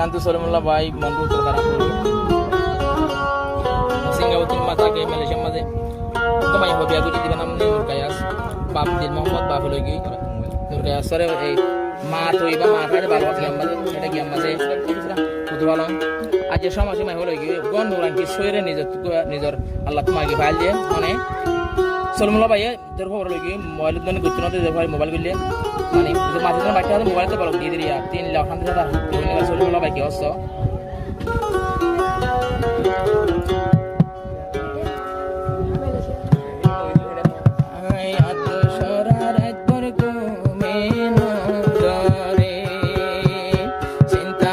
Antu Salimullah ভাই মন্ডু তো তারা সিঙ্গাপুর মাতাকে মালয়েশিয়া মাঝে তো মাই হবে আগুলি দিবেন আমনে নুরকায়াস বাপ দিন মোহাম্মদ বাপ হলো কি নুরকায়াস সরে এই মা তো ইবা মা থাকে ভালো আছে আমাদের সেটা কি আমাদের কত ভালো আজ যে সমাজে মাই হলো কি গন নুরান কি সইরে নিজের আল্লাহ তোমাকে ফাইল দিয়ে মানে সলিমুল্লাহ ভাই তোর খবর হলো কি মোবাইল মানে গুরুত্ব না দিয়ে ভাই মোবাইল করলে মানে মাঝে মাঝে বাচ্চা হাতে মোবাইল তো বলো দিয়ে দিই 3 লাখ খান টাকা সলিমুল্লাহ ভাই কি হচ্ছে চিন্তা